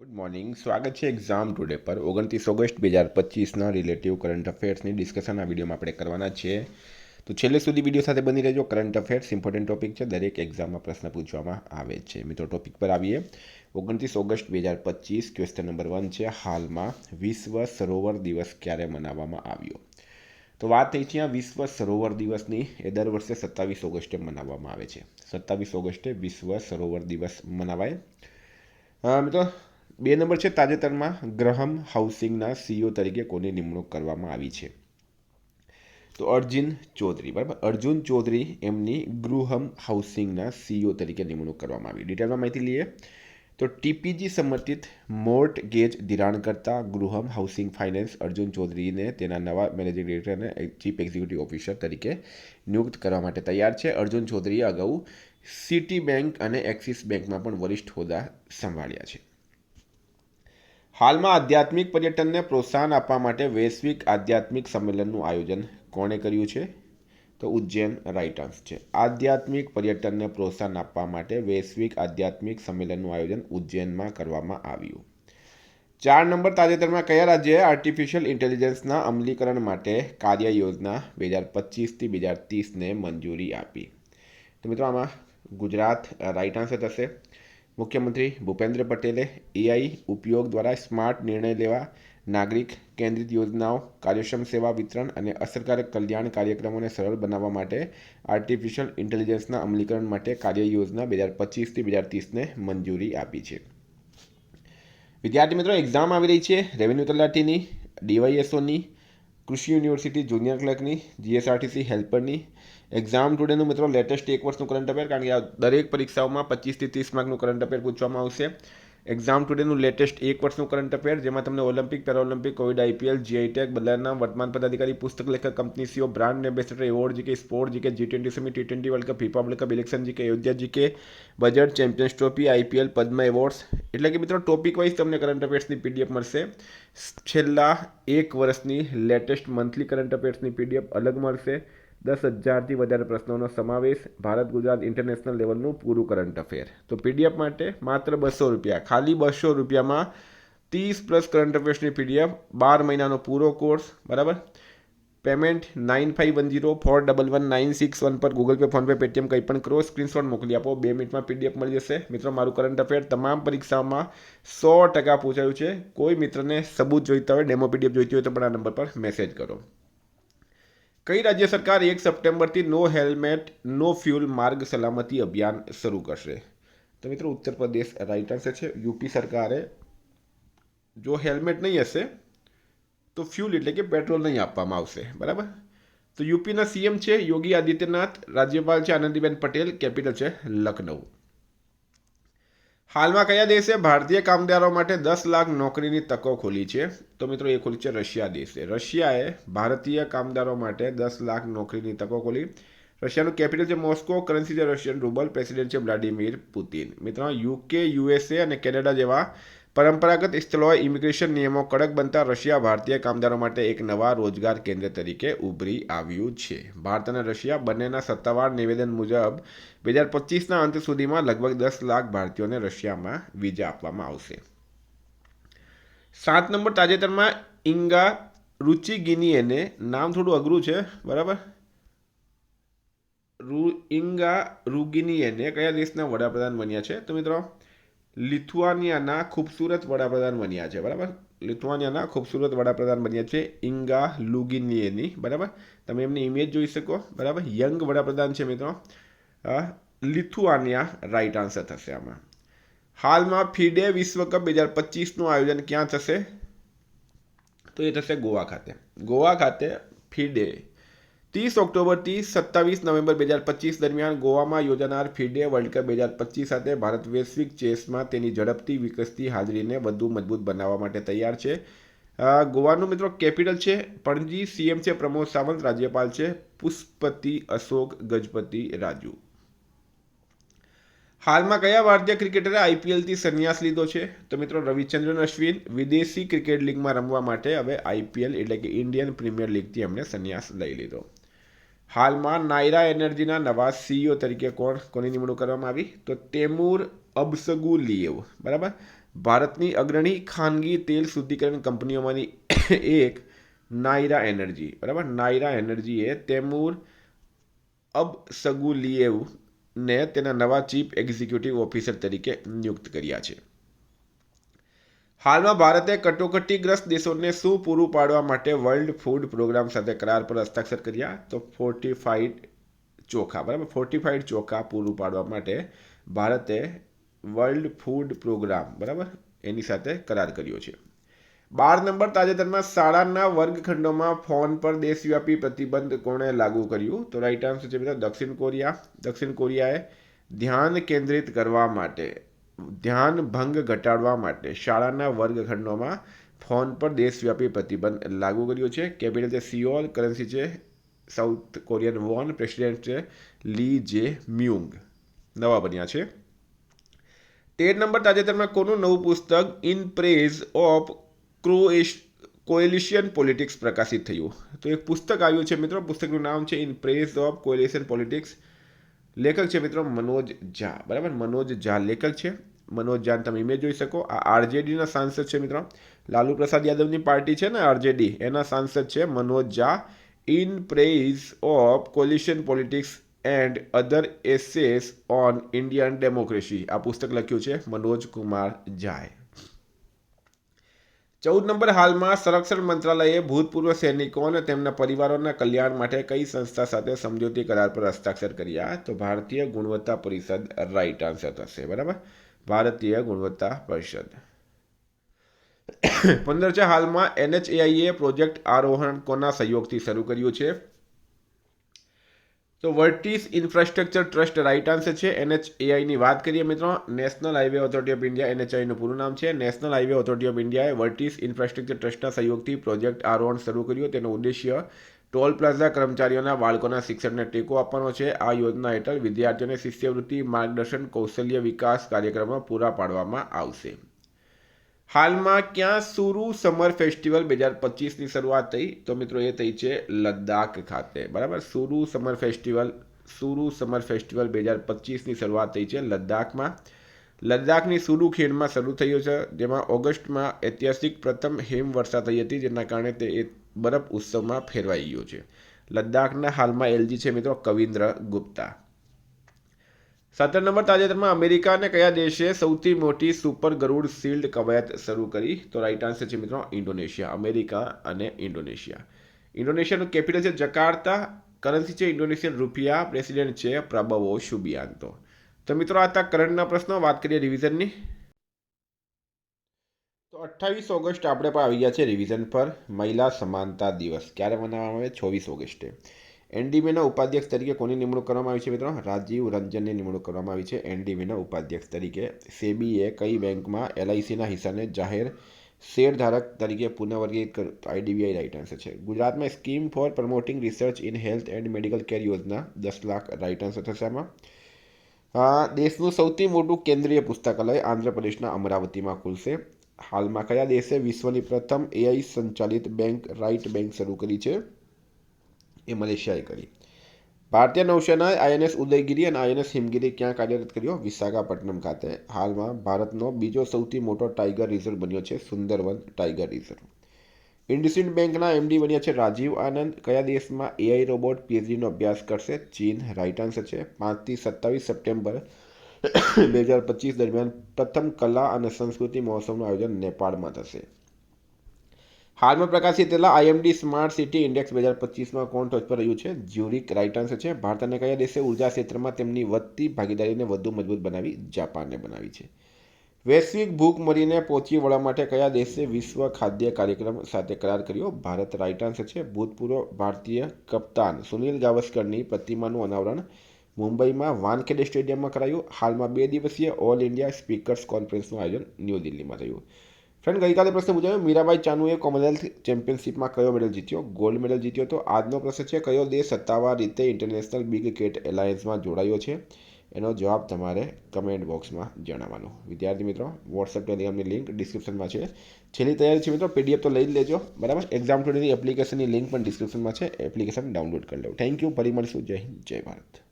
Good morning. સ્વાગત છે exam today પર 29 ઓગસ્ટ 2025ના રિલેટિવ કરંટ અફેર્સની ડિસ્કશન આ વિડીયોમાં આપણે કરવાના છીએ. તો છેલ્લે સુધી વિડીયો સાથે બની રહેજો. કરંટ અફેર્સ ઇમ્પોર્ટન્ટ ટોપિક છે, દરેક એક્ઝામમાં પ્રશ્ન પૂછવામાં આવે છે. મિત્રો ટોપિક પર આવીએ. 29 ઓગસ્ટ 2025 ક્વેશ્ચન નંબર 1 છે, હાલમાં વિશ્વ સરોવર દિવસ ક્યારે મનાવવામાં આવ્યો? તો વાત થઈ છે વિશ્વ સરોવર દિવસની. એ દર વર્ષે 27 ઓગસ્ટે મનાવવામાં આવે છે. 27 ઓગસ્ટે વિશ્વ સરોવર દિવસ મનાવાય. મિત્રો 2 નંબર છે, તાજેતરમાં ગ્રહમ હાઉસિંગના સીઈઓ તરીકે કોની નિમણૂક કરવામાં આવી છે? તો અર્જુન ચૌધરી. બરાબર, અર્જુન ચૌધરી એમની ગૃહમ હાઉસિંગના સીઈઓ તરીકે નિમણૂક કરવામાં આવી. ડિટેલમાં માહિતી લઈએ તો ટીપીજી સમર્થિત મોર્ટગેજ ધિરાણકર્તા ગૃહમ હાઉસિંગ ફાઇનાન્સ અર્જુન ચૌધરીને તેના નવા મેનેજિંગ ડિરેક્ટર અને ચીફ એક્ઝિક્યુટિવ ઓફિસર તરીકે નિયુક્ત કરવા માટે તૈયાર છે. અર્જુન ચૌધરીએ અગાઉ સિટી બેંક અને એક્સિસ બેંકમાં પણ વરિષ્ઠ હોદ્દા સંભાળ્યા છે. હાલમાં આધ્યાત્મિક પર્યટનને પ્રોત્સાહન આપવા માટે વૈશ્વિક આધ્યાત્મિક સંમેલનનું આયોજન કોણે કર્યું છે? તો ઉજ્જૈન રાઇટ આન્સર છે. આધ્યાત્મિક પર્યટનને પ્રોત્સાહન આપવા માટે વૈશ્વિક આધ્યાત્મિક સંમેલનનું આયોજન ઉજ્જૈનમાં કરવામાં આવ્યું. 4 નંબર, તાજેતરમાં કયા રાજ્યએ આર્ટિફિશિયલ ઇન્ટેલિજન્સના અમલીકરણ માટે કાર્ય યોજના 2025થી 2030ને મંજૂરી આપી? તો મિત્રો આમાં ગુજરાત રાઇટ આન્સર થશે. મુખ્યમંત્રી ભૂપેન્દ્ર પટેલે એઆઈ ઉપયોગ દ્વારા સ્માર્ટ નિર્ણય લેવા, નાગરિક કેન્દ્રિત યોજનાઓ, કાર્યક્ષમ સેવા વિતરણ અને અસરકારક કલ્યાણ કાર્યક્રમોને સરળ બનાવવા માટે આર્ટિફિશિયલ ઇન્ટેલિજન્સના અમલીકરણ માટે કાર્ય યોજના 2025થી 2030ને મંજૂરી આપી છે. વિદ્યાર્થી મિત્રો, એક્ઝામ આવી રહી છે રેવન્યુ તલાટીની, ડીવાયએસઓની, કૃષિ યુનિવર્સિટી જુનિયર ક્લર્કની, જીએસઆરટીસી હેલ્પરની. એક્ઝામ ટુડેનું મિત્રો લેટેસ્ટ 1 વર્ષનું કરંટ અફેર, કારણ કે આ દરેક પરીક્ષાઓમાં 25થી 30 માર્કનું કરંટ અફેર પૂછવામાં આવશે. એક્ઝામ ટુડેનું લેટેસ્ટ 1 વર્ષનું કરંટ અફેર, જેમાં તમને ઓલિમ્પિક, પેરાઓલિમ્પિક, કોવિડ, આઈપીએલ, જીઆઈટેક, બદલાના વર્તમાન પદાધિકારી, પુસ્તક લેખક, company CEO, brand ambassador, award GK, sport GK, G20 summit, T20 world cup, FIFA world cup, election GK, Ayodhya GK, budget, champions trophy, IPL, Padma awards. એટલે કે મિત્રો ટોપિક વાઇઝ તમને કરંટ અફેર્સની પીડીએફ મળશે. છેલ્લા 1 વર્ષની લેટેસ્ટ મંથલી કરંટ અફેર્સની PDF અલગ મળશે. 10,000થી વધારે પ્રશ્નોનો સમાવેશ, ભારત ગુજરાત ઇન્ટરનેશનલ લેવલનું પૂરું કરંટ અફેર. તો પીડીએફ માટે માત્ર 200 રૂપિયા, ખાલી 200 રૂપિયામાં 30+ કરંટ અફેર્સની પીડીએફ, 12 મહિનાનો પૂરો કોર્સ. બરાબર, પેમેન્ટ 9510411961 પર ગૂગલ પે, ફોનપે, પેટીએમ કંઈ પણ કરો, સ્ક્રીનશોટ મોકલી આપો, 2 મિનિટમાં પીડીએફ મળી જશે. મિત્રો મારું કરંટ અફેર તમામ પરીક્ષાઓમાં 100% પૂછાયું છે. કોઈ મિત્રને સબૂત જોઈતા હોય, ડેમો પીડીએફ જોઈતી હોય તો પણ આ નંબર પર મેસેજ કરો. કઈ રાજ્ય સરકાર 1 સપ્ટેમ્બરથી નો હેલ્મેટ નો ફ્યુલ માર્ગ સલામતી અભિયાન શરૂ કરશે? તો મિત્રો ઉત્તર પ્રદેશ રાઇટ આન્સર છે. યુપી સરકારે જો હેલ્મેટ નહીં હશે તો ફ્યુલ એટલે કે પેટ્રોલ નહીં આપવામાં આવશે. બરાબર, તો યુપીના સીએમ છે યોગી આદિત્યનાથ, રાજ્યપાલ છે આનંદીબેન પટેલ, કેપિટલ છે લખનઉ. હાલમાં કયા દેશે ભારતીય કામદારો માટે 10 લાખ નોકરીની તકો ખોલી છે? તો મિત્રો એ ખોલી છે રશિયા દેશે. રશિયાએ ભારતીય કામદારો માટે 10 લાખ નોકરીની તકો ખોલી. રશિયાનું કેપિટલ છે મોસ્કો, કરન્સી છે રશિયન રૂબલ, પ્રેસિડેન્ટ છે વ્લાડિમીર પુતિન. મિત્રો યુકે, યુએસએ અને કેનેડા જેવા પરંપરાગત સ્થળોએ ઇમિગ્રેશન નિયમો કડક બનતા રશિયા ભારતીય કામદારો માટે એક નવા રોજગાર કેન્દ્ર તરીકે ઉભરી આવ્યું છે. ભારત અને રશિયા બંનેના સત્તાવાર નિવેદન મુજબ 2025ના અંત સુધીમાં લગભગ 10 લાખ ભારતીયોને રશિયામાં વિઝા આપવામાં આવશે. 7 નંબર, તાજેતરમાં ઇંગા રુચિગિનીએને, નામ થોડું અઘરું છે. બરાબર, ઇંગા રુગિનીએને કયા દેશના વડાપ્રધાન બન્યા છે? તો મિત્રો લિથુઆનિયાના ખૂબસૂરત વડાપ્રધાન બન્યા છે. બરાબર, લિથુઆનિયાના ખૂબસૂરત વડાપ્રધાન બન્યા છે ઇંગા લુગિનિયેની. બરાબર, તમે એમની ઇમેજ જોઈ શકો. બરાબર, યંગ વડાપ્રધાન છે મિત્રો. લિથુઆનિયા રાઇટ આન્સર થશે આમાં. હાલમાં ફિડે વિશ્વકપ 2025નું આયોજન ક્યાં થશે? તો એ થશે ગોવા ખાતે. ગોવા ખાતે ફિડે 30 ઓક્ટોબરથી 27 નવેમ્બર 2025 દરમિયાન ગોવામાં યોજાનાર ફિડે વર્લ્ડ કપ 2025 સાથે ભારત વૈશ્વિક ચેસમાં તેની ઝડપથી વિકસતી હાજરીને વધુ મજબૂત બનાવવા માટે તૈયાર છે. ગોવાનું મિત્રો કેપિટલ છે પણજી, સીએમ છે પ્રમોદ સાવંત, રાજ્યપાલ છે પુષ્પતિ અશોક ગજપતિ રાજુ. હાલમાં કયા ભારતીય ક્રિકેટરે આઈપીએલથી સંન્યાસ લીધો છે? તો મિત્રો રવિચંદ્રન અશ્વિન. વિદેશી ક્રિકેટ લીગમાં રમવા માટે હવે આઈપીએલ એટલે કે ઇન્ડિયન પ્રીમિયર લીગથી એમણે સંન્યાસ લઈ લીધો. હાલમાં નાયરા એનર્જીના નવા સીઈઓ તરીકે કોની નિમણૂક કરવામાં આવી? તો તૈમૂર અબ્સગુલિયેવ. બરાબર, ભારતની અગ્રણી ખાનગી તેલ શુદ્ધિકરણ કંપનીઓમાંની એક નાયરા એનર્જી, બરાબર, નાયરા એનર્જીએ તૈમૂર અબસગુલિયેવને તેના નવા ચીફ એક્ઝિક્યુટિવ ઓફિસર તરીકે નિયુક્ત કર્યા છે. હાલમાં ભારતે કટોકટીગ્રસ્ત દેશોને શું પૂરું પાડવા માટે વર્લ્ડ ફૂડ પ્રોગ્રામ સાથે કરાર પર હસ્તાક્ષર કર્યા? તો ફોર્ટિફાઈડ ચોખા, બરાબર, ફોર્ટિફાઈડ ચોખા પૂરું પાડવા માટે ભારતે વર્લ્ડ ફૂડ પ્રોગ્રામ, બરાબર, એની સાથે કરાર કર્યો છે. 12 નંબર, તાજેતરમાં શાળાના વર્ગખંડોમાં ફોન પર દેશવ્યાપી પ્રતિબંધ કોણે લાગુ કર્યું? તો રાઈટ આન્સર છે મિત્રો દક્ષિણ કોરિયા. દક્ષિણ કોરિયાએ ધ્યાન કેન્દ્રિત કરવા માટે, ધ્યાન ભંગ ઘટાડવા માટે શાળાના વર્ગખંડોમાં ફોન પર દેશવ્યાપી પ્રતિબંધ લાગુ કર્યો છે. કેપિટલ છે સિયોલ, કરન્સી છે સાઉથ કોરિયન વોન, પ્રેસિડેન્ટ છે લી જે મ્યુંગ. નવા બન્યા છે. 13 નંબર, તાજેતરમાં કોનું નવું પુસ્તક in praise of coalition politics પ્રકાશિત થયું? તો એક પુસ્તક આવ્યું છે મિત્રો, પુસ્તકનું નામ છે in praise of coalition politics. લેખક છે મિત્રો મનોજ ઝા, બરાબર, મનોજ ઝા લેખક છે. મનોજ ઝા તમે ઇમેજ જોઈ શકો. આ આરજેડીના સાંસદ છે મિત્રો, લાલુ પ્રસાદ યાદવની પાર્ટી છે ને આરજેડી, એના સાંસદ છે Manoj Jha. In praise of coalition politics and other essays on Indian democracy, આ પુસ્તક લખ્યું છે મનોજ કુમાર ઝાએ. 14 નંબર, હાલમાં સંરક્ષણ મંત્રાલયે ભૂતપૂર્વ સૈનિકો અને તેમના પરિવારોના કલ્યાણ માટે કઈ સંસ્થા સાથે સમજૂતી કરાર પર હસ્તાક્ષર કર્યા? તો ભારતીય ગુણવત્તા પરિષદ રાઈટ આન્સર થશે, બરાબર, ભારતીય ગુણવત્તા પરિષદ. 15 છે, હાલમાં NHAIએ પ્રોજેક્ટ આરોહણ કોના સહયોગથી શરૂ કર્યું છે? તો Vertis infrastructure trust right answer છે. NHAIની વાત કરીએ મિત્રો, national highway authority of India, NHAIનું પૂરું નામ છે. નેશનલ હાઈવે ઓથોરિટી ઓફ ઇન્ડિયાએ વર્ટિસ ઇન્ફ્રાસ્ટ્રક્ચર ટ્રસ્ટના સહયોગથી પ્રોજેક્ટ આરોહણ શરૂ કર્યું. તેનો ઉદ્દેશ્ય ટોલ પ્લાઝા કર્મચારીઓના બાળકોના શિક્ષણને ટેકો આપવાનો છે. આ યોજના હેઠળ વિદ્યાર્થીઓને શિષ્યવૃત્તિ, માર્ગદર્શન, કૌશલ્ય વિકાસ કાર્યક્રમો પૂરા પાડવામાં આવશે. હાલમાં ક્યાં સુરુ સમર ફેસ્ટિવલ 2025ની શરૂઆત થઈ? તો મિત્રો એ થઈ છે લદ્દાખ ખાતે, બરાબર, સુરુ સમર ફેસ્ટિવલ 2025ની શરૂઆત થઈ છે લદ્દાખમાં. લદ્દાખની સુરુ ખીણમાં શરૂ થયું છે, જેમાં ઓગસ્ટમાં ઐતિહાસિક પ્રથમ હિમવર્ષા થઈ હતી, જેના કારણે તે એક બરફ ઉત્સવમાં ફેરવાઈ ગયું છે. લદ્દાખના હાલમાં એલજી છે મિત્રો કવિન્દ્ર ગુપ્તા. 17 નંબર, તાજેતરમાં અમેરિકા અને કયા દેશે સૌથી મોટી સુપર ગરુડ શિલ્ડ કવાયત શરૂ કરી? તો રાઈટ આન્સર છે મિત્રો ઇન્ડોનેશિયા, અમેરિકા અને ઇન્ડોનેશિયા. ઇન્ડોનેશિયાનું કેપિટલ છે જકાર્તા, કરન્સી છે ઇન્ડોનેશિયન રૂપિયા, પ્રેસિડેન્ટ છે પ્રબોવો સુબિયાન્તો. તો મિત્રો આ હતા કરંટના પ્રશ્નો. વાત કરીએ રિવિઝનની. તો 28 ઓગસ્ટ આપણે પણ આવી ગયા છે રિવિઝન પર. મહિલા સમાનતા દિવસ ક્યારે મનાવવામાં આવે? 26 ઓગસ્ટે. એનડીબીના ઉપાધ્યક્ષ તરીકે કોની નિમણૂક કરવામાં આવી છે મિત્રો? રાજીવ રંજનની નિમણૂક કરવામાં આવી છે એનડીબીના ઉપાધ્યક્ષ તરીકે. સેબીએ કઈ બેંકમાં LICના હિસ્સાને જાહેર શેરધારક તરીકે પુનઃવર્ગીકૃત? IDBI રાઈટ આન્સર છે. ગુજરાતમાં scheme for promoting research in health and medical care યોજના 10 લાખ રાઈટ આન્સર થશે આમાં. દેશનું સૌથી મોટું કેન્દ્રીય પુસ્તકાલય આંધ્રપ્રદેશના અમરાવતીમાં ખુલશે. હાલમાં કયા દેશે વિશ્વની પ્રથમ AI સંચાલિત બેંક રાઈટ બેંક શરૂ કરી છે? એ મલેશિયાએ કરી. ભારતીય નૌસેનાએ INS ઉદયગીરી અને INS હિમગીરી ક્યાં કાર્યરત કર્યો? વિશાખાપટ્ટનમ ખાતે. હાલમાં ભારતનો બીજો સૌથી મોટો ટાઈગર રિઝર્વ બન્યો છે સુંદરવન ટાઈગર રિઝર્વ. ઇન્ડસઇન્ડ બેંકના MD બન્યા છે રાજીવ આનંદ. કયા દેશમાં AI રોબોટ PhDનો અભ્યાસ કરશે? ચીન રાઈટ આન્સર છે. 5 થી 27 સપ્ટેમ્બર 2025 દરમિયાન પ્રથમ કલા અને સંસ્કૃતિ મહોત્સવનું આયોજન નેપાળમાં થશે. હાલમાં પ્રકાશિત થયેલા IMD સ્માર્ટ સિટી ઇન્ડેક્સ 2025માં કોણ ટોચ પર રહ્યું છે? જ્યુરિક રાઈટ આન્સર છે. ભારત અને કયા દેશે ઉર્જા ક્ષેત્રમાં તેમની વધતી ભાગીદારીને વધુ મજબૂત બનાવી? જાપાનને બનાવી છે. વૈશ્વિક ભૂખમરીને પહોંચી વળવા માટે કયા દેશે વિશ્વ ખાદ્ય કાર્યક્રમ સાથે કરાર કર્યો? ભારત રાઈટ આન્સર છે. ભૂતપૂર્વ ભારતીય કપ્તાન સુનિલ ગાવસ્કરની પ્રતિમાનું અનાવરણ મુંબઈમાં વાનખેડે સ્ટેડિયમમાં કરાયું. હાલમાં 2 દિવસીય ઓલ ઇન્ડિયા સ્પીકર્સ કોન્ફરન્સનું આયોજન ન્યૂ દિલ્હીમાં થયું. ફ્રેન્ડ, ગઈકાલે પ્રશ્ન પૂછાયો મીરાબાઈ ચાનુએ કોમનવેલ્થ ચેમ્પિયનશિપમાં કયો મેડલ જીત્યો? ગોલ્ડ મેડલ જીત્યો. તો આજનો પ્રશ્ન છે કયો દેશ સત્તાવાર રીતે ઇન્ટરનેશનલ બિગ કેટ એલાયન્સમાં જોડાયો છે? એનો જવાબ તમારે કમેન્ટ બોક્સમાં જણાવવાનો. વિદ્યાર્થી મિત્રો, વોટ્સએપ ટેલિગ્રામની લિંક ડિસ્ક્રિપ્શનમાં છે. છેલ્લી તૈયારી છે મિત્રો, PDF તો લઈ જ લેજો, બરાબર. એક્ઝામ ટુડેની એપ્લિકેશનની લિંક પણ ડિસ્ક્રિપ્શનમાં છે, એપ્લિકેશન ડાઉનલોડ કરી લો. Thank you. ફરી મળીશું. જય હિન્દ, જય ભારત.